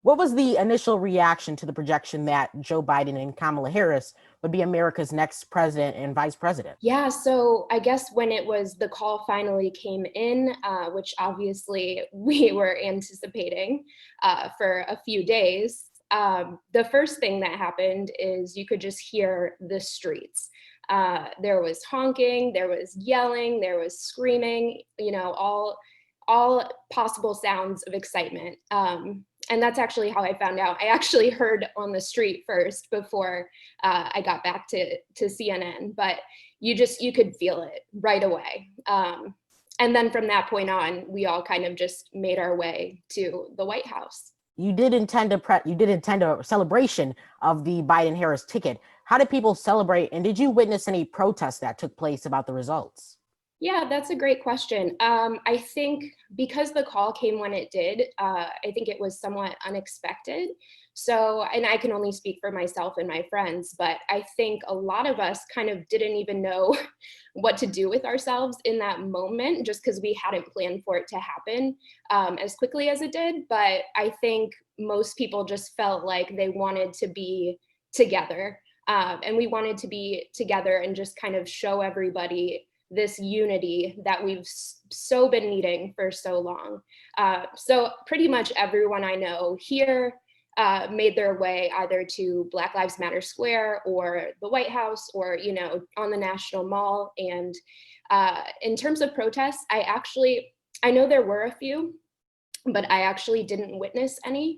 What was the initial reaction to the projection that Joe Biden and Kamala Harris would be America's next president and vice president? Yeah, so I guess when the call finally came in, which obviously we were anticipating for a few days, the first thing that happened is you could just hear the streets. There was honking, there was yelling, there was screaming, all possible sounds of excitement. And that's actually how I found out. I actually heard on the street first before I got back to CNN, but you could feel it right away. And then from that point on, we all kind of just made our way to the White House. You did attend a celebration of the Biden-Harris ticket. How did people celebrate, and did you witness any protests that took place about the results? Yeah, that's a great question. I think because the call came when it did, I think it was somewhat unexpected. So, and I can only speak for myself and my friends, but I think a lot of us kind of didn't even know what to do with ourselves in that moment, just because we hadn't planned for it to happen as quickly as it did. But I think most people just felt like they wanted to be together. And we wanted to be together and just kind of show everybody this unity that we've so been needing for so long. So pretty much everyone I know here made their way either to Black Lives Matter Square or the White House or, on the National Mall. And in terms of protests, I know there were a few, but I actually didn't witness any.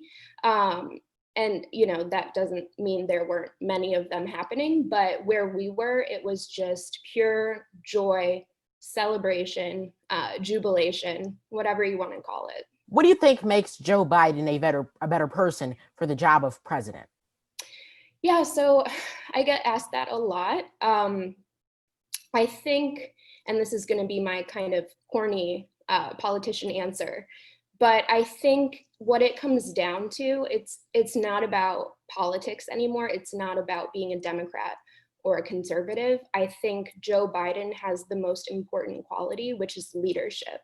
And, that doesn't mean there weren't many of them happening, but where we were, it was just pure joy, celebration, jubilation, whatever you want to call it. What do you think makes Joe Biden a better person for the job of president? Yeah, so I get asked that a lot. I think, and this is going to be my kind of corny politician answer, but I think what it comes down to, it's not about politics anymore. It's not about being a Democrat or a conservative. I think Joe Biden has the most important quality, which is leadership.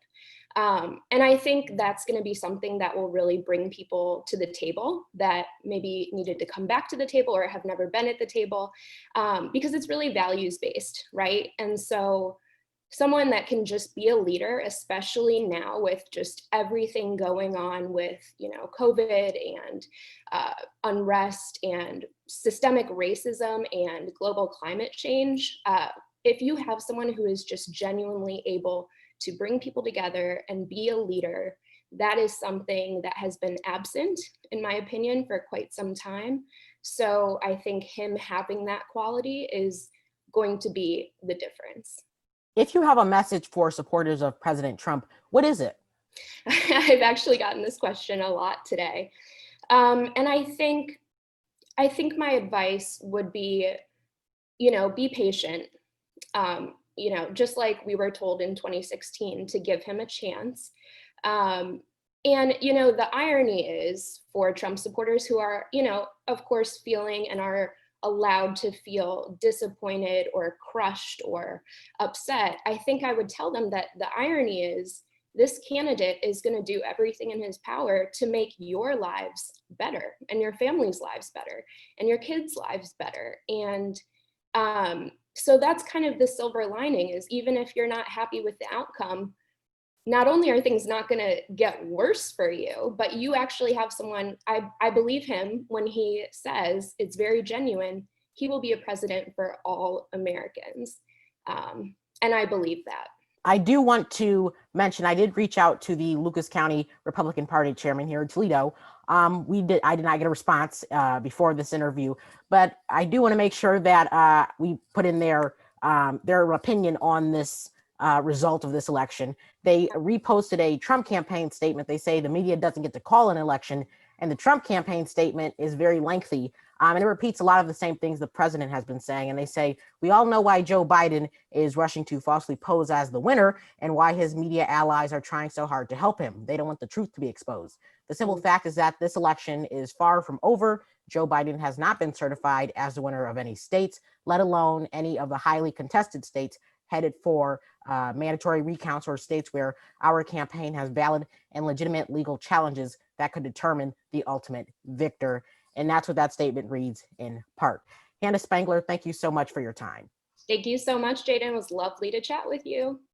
And I think that's going to be something that will really bring people to the table that maybe needed to come back to the table or have never been at the table, because it's really values-based, right? And so someone that can just be a leader, especially now with just everything going on with, COVID and unrest and systemic racism and global climate change. If you have someone who is just genuinely able to bring people together and be a leader, that is something that has been absent, in my opinion, for quite some time. So I think him having that quality is going to be the difference. If you have a message for supporters of President Trump, what is it? I've actually gotten this question a lot today. And I think my advice would be, be patient. Just like we were told in 2016 to give him a chance. And, the irony is for Trump supporters who are, of course, feeling and are allowed to feel disappointed or crushed or upset, I think I would tell them that the irony is this candidate is going to do everything in his power to make your lives better and your family's lives better and your kids' lives better. And so that's kind of the silver lining, is even if you're not happy with the outcome, not only are things not going to get worse for you, but you actually have someone, I believe him when he says, it's very genuine, he will be a president for all Americans. And I believe that. I do want to mention, I did reach out to the Lucas County Republican Party chairman here in Toledo. I did not get a response before this interview, but I do want to make sure that we put in their opinion on this result of this election. They reposted a Trump campaign statement. They say the media doesn't get to call an election, and the Trump campaign statement is very lengthy. And it repeats a lot of the same things the president has been saying. And they say, we all know why Joe Biden is rushing to falsely pose as the winner and why his media allies are trying so hard to help him. They don't want the truth to be exposed. The simple fact is that this election is far from over. Joe Biden has not been certified as the winner of any states, let alone any of the highly contested states headed for mandatory recounts, or states where our campaign has valid and legitimate legal challenges that could determine the ultimate victor. And that's what that statement reads in part. Hannah Spengler, thank you so much for your time. Thank you so much, Jaden. It was lovely to chat with you.